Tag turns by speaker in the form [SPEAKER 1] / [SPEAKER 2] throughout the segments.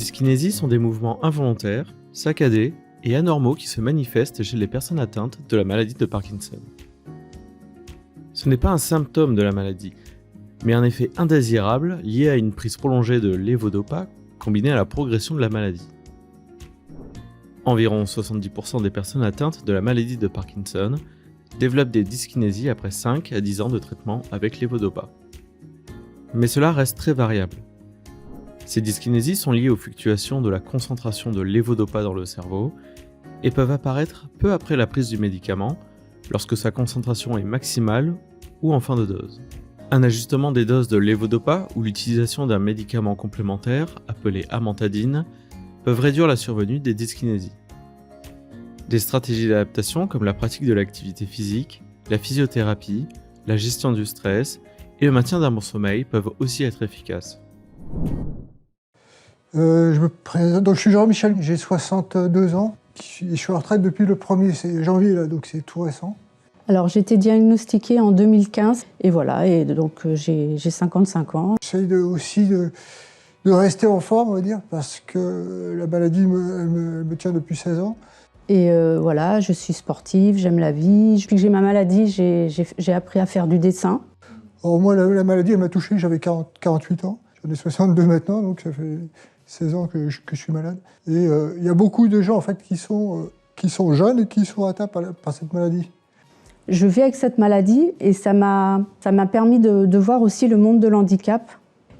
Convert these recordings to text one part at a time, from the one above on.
[SPEAKER 1] dyskinésies sont des mouvements involontaires, saccadés et anormaux qui se manifestent chez les personnes atteintes de la maladie de Parkinson. Ce n'est pas un symptôme de la maladie, mais un effet indésirable lié à une prise prolongée de lévodopa combinée à la progression de la maladie. Environ 70% des personnes atteintes de la maladie de Parkinson développent des dyskinésies après 5 à 10 ans de traitement avec lévodopa. Mais cela reste très variable. Ces dyskinésies sont liées aux fluctuations de la concentration de lévodopa dans le cerveau et peuvent apparaître peu après la prise du médicament, lorsque sa concentration est maximale ou en fin de dose. Un ajustement des doses de lévodopa ou l'utilisation d'un médicament complémentaire, appelé amantadine, peuvent réduire la survenue des dyskinésies. Des stratégies d'adaptation comme la pratique de l'activité physique, la physiothérapie, la gestion du stress et le maintien d'un bon sommeil peuvent aussi être efficaces.
[SPEAKER 2] Je me présente, donc je suis Jean-Michel, j'ai 62 ans, je suis en retraite depuis le 1er janvier, là, donc c'est tout récent.
[SPEAKER 3] Alors j'ai été diagnostiquée en 2015 et voilà, et donc j'ai 55 ans.
[SPEAKER 2] J'essaye aussi de rester en forme, on va dire, parce que la maladie me tient depuis 16 ans.
[SPEAKER 3] Et voilà, je suis sportive, j'aime la vie. Depuis que j'ai ma maladie, j'ai appris à faire du dessin.
[SPEAKER 2] Alors moi, la maladie, elle m'a touché, j'avais 48 ans. J'en ai 62 maintenant, donc ça fait 16 ans que je suis malade. Et il y a beaucoup de gens en fait, qui sont jeunes et qui sont atteints par cette maladie.
[SPEAKER 3] Je vis avec cette maladie et ça m'a permis de voir aussi le monde de l'handicap.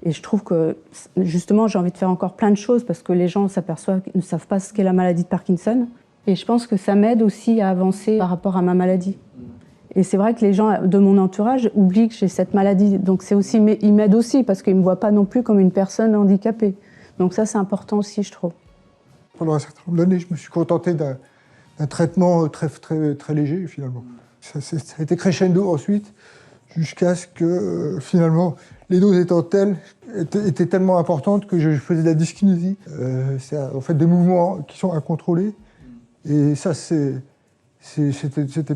[SPEAKER 3] Et je trouve que, justement, j'ai envie de faire encore plein de choses parce que les gens s'aperçoivent qu'ils ne savent pas ce qu'est la maladie de Parkinson. Et je pense que ça m'aide aussi à avancer par rapport à ma maladie. Et c'est vrai que les gens de mon entourage oublient que j'ai cette maladie. Donc c'est aussi, ils m'aident aussi parce qu'ils ne me voient pas non plus comme une personne handicapée. Donc ça, c'est important aussi, je trouve.
[SPEAKER 2] Pendant un certain nombre d'années, je me suis contenté d'un traitement très léger, finalement. Ça a été crescendo ensuite, jusqu'à ce que, finalement, les doses étaient tellement importantes que je faisais de la dyskinésie. C'est en fait des mouvements qui sont incontrôlés. Et ça, c'était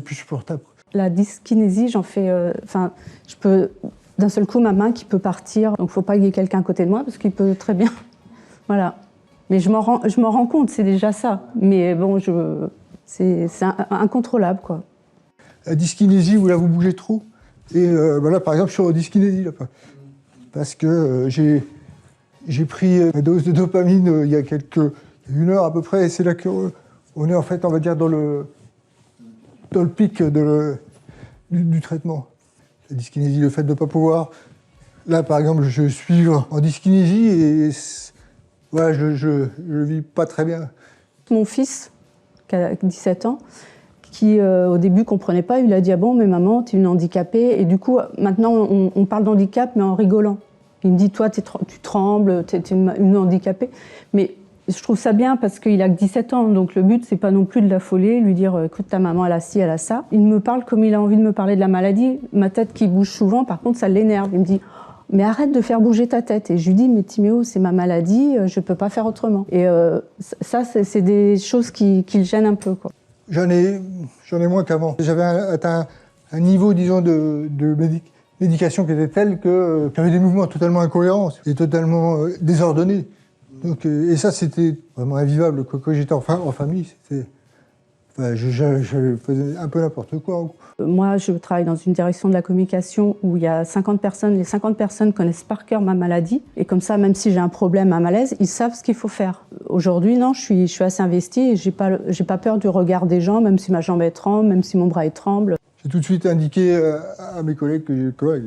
[SPEAKER 2] plus supportable.
[SPEAKER 3] La dyskinésie, j'en fais... je peux... D'un seul coup, ma main qui peut partir. Donc, il ne faut pas qu'il y ait quelqu'un à côté de moi, parce qu'il peut très bien... Voilà. Mais je m'en rends compte, c'est déjà ça. Mais bon, c'est incontrôlable, quoi.
[SPEAKER 2] La dyskinésie, où là, vous bougez trop. Et là, par exemple, je suis en dyskinésie, là. Parce que j'ai pris ma dose de dopamine il y a une heure à peu près, et c'est là qu'on est, en fait, on va dire, dans le pic du traitement. La dyskinésie, le fait de ne pas pouvoir... Là, par exemple, je suis en dyskinésie et voilà, je vis pas très bien.
[SPEAKER 3] Mon fils, qui a 17 ans, qui au début ne comprenait pas, il a dit « Ah bon, mais maman, tu es une handicapée ». Et du coup, maintenant, on parle d'handicap, mais en rigolant. Il me dit « Toi, tu trembles, tu es une handicapée ». Mais je trouve ça bien parce qu'il a que 17 ans, donc le but, c'est pas non plus de l'affoler, lui dire « Écoute, ta maman, elle a ci, elle a ça ». Il me parle comme il a envie de me parler de la maladie. Ma tête qui bouge souvent, par contre, ça l'énerve. Il me dit « Mais arrête de faire bouger ta tête ». Et je lui dis « Mais Timéo, c'est ma maladie, je peux pas faire autrement ». Et ça, c'est des choses qui le gênent un peu, quoi.
[SPEAKER 2] J'en ai moins qu'avant. J'avais atteint un niveau, disons, de médication qui était tel que j'avais des mouvements totalement incohérents et totalement désordonnés. Donc, et ça, c'était vraiment invivable. Quand j'étais en famille, je faisais un peu n'importe quoi.
[SPEAKER 3] Moi, je travaille dans une direction de la communication où il y a 50 personnes. Les 50 personnes connaissent par cœur ma maladie. Et comme ça, même si j'ai un problème, un malaise, ils savent ce qu'il faut faire. Aujourd'hui, non, je suis assez investie et j'ai pas peur du regard des gens, même si ma jambe est tremble, même si mon bras tremble.
[SPEAKER 2] J'ai tout de suite indiqué à mes collègues que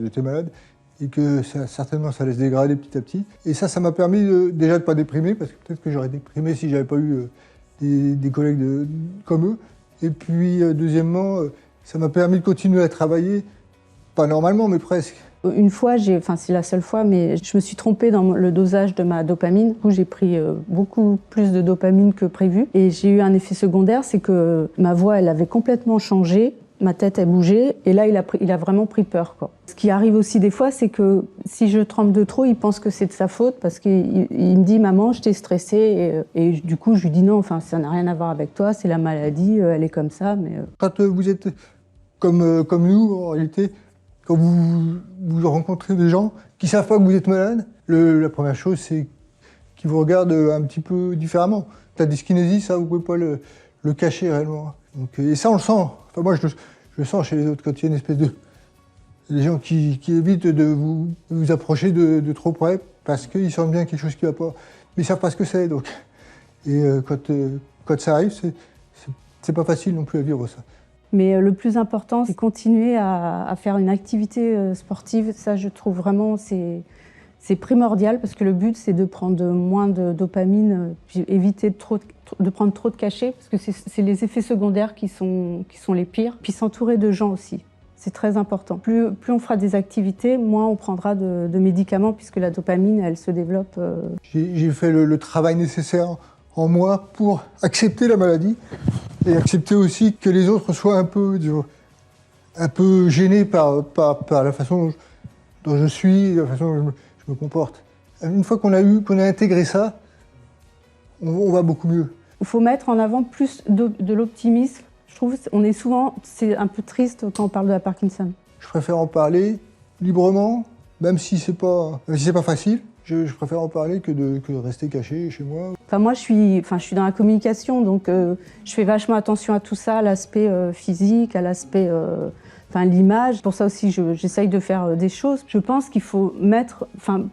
[SPEAKER 2] j'étais malade et que certainement ça allait se dégrader petit à petit. Et ça m'a permis déjà de ne pas déprimer, parce que peut-être que j'aurais déprimé si j'avais pas eu des collègues comme eux. Et puis, deuxièmement, ça m'a permis de continuer à travailler, pas normalement, mais presque.
[SPEAKER 3] Une fois, c'est la seule fois, mais je me suis trompée dans le dosage de ma dopamine. Du coup, j'ai pris beaucoup plus de dopamine que prévu. Et j'ai eu un effet secondaire, c'est que ma voix, elle avait complètement changé. Ma tête a bougé, et là, il a vraiment pris peur, quoi. Ce qui arrive aussi des fois, c'est que si je tremble de trop, il pense que c'est de sa faute, parce qu'il me dit « Maman, je t'ai stressée », et du coup, je lui dis « Non, ça n'a rien à voir avec toi, c'est la maladie, elle est comme ça. » Mais
[SPEAKER 2] Quand vous êtes comme nous, en réalité, quand vous rencontrez des gens qui ne savent pas que vous êtes malade, la première chose, c'est qui vous regardent un petit peu différemment. La dyskinésie, ça, vous pouvez pas le cacher réellement. Donc, et ça, on le sent. Enfin, moi, je le sens chez les autres, quand il y a une espèce de... Les gens qui évitent de vous approcher de trop près parce qu'ils sentent bien quelque chose qui ne va pas. Mais ils ne savent pas ce que c'est. Donc. Et quand ça arrive, c'est pas facile non plus à vivre ça.
[SPEAKER 3] Mais le plus important, c'est continuer à faire une activité sportive. Ça, je trouve vraiment, c'est primordial parce que le but, c'est de prendre moins de dopamine, puis éviter de prendre trop de cachets, parce que c'est les effets secondaires qui sont les pires. Puis s'entourer de gens aussi. C'est très important. Plus on fera des activités, moins on prendra de médicaments, puisque la dopamine, elle se développe.
[SPEAKER 2] J'ai fait le travail nécessaire en moi pour accepter la maladie et accepter aussi que les autres soient un peu gênés par la façon dont je suis, la façon dont je me comporte. Une fois qu'on a intégré ça, on va beaucoup mieux.
[SPEAKER 3] Il faut mettre en avant plus de l'optimisme. Je trouve c'est un peu triste quand on parle de la Parkinson.
[SPEAKER 2] Je préfère en parler librement, même si c'est pas facile. Je préfère en parler que de rester caché chez moi.
[SPEAKER 3] Enfin, moi, je suis dans la communication, donc je fais vachement attention à tout ça, à l'aspect physique, à l'aspect, l'image. Pour ça aussi, j'essaye de faire des choses. Je pense qu'il faut mettre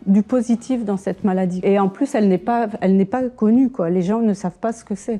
[SPEAKER 3] du positif dans cette maladie. Et en plus, elle n'est pas connue, quoi. Les gens ne savent pas ce que c'est.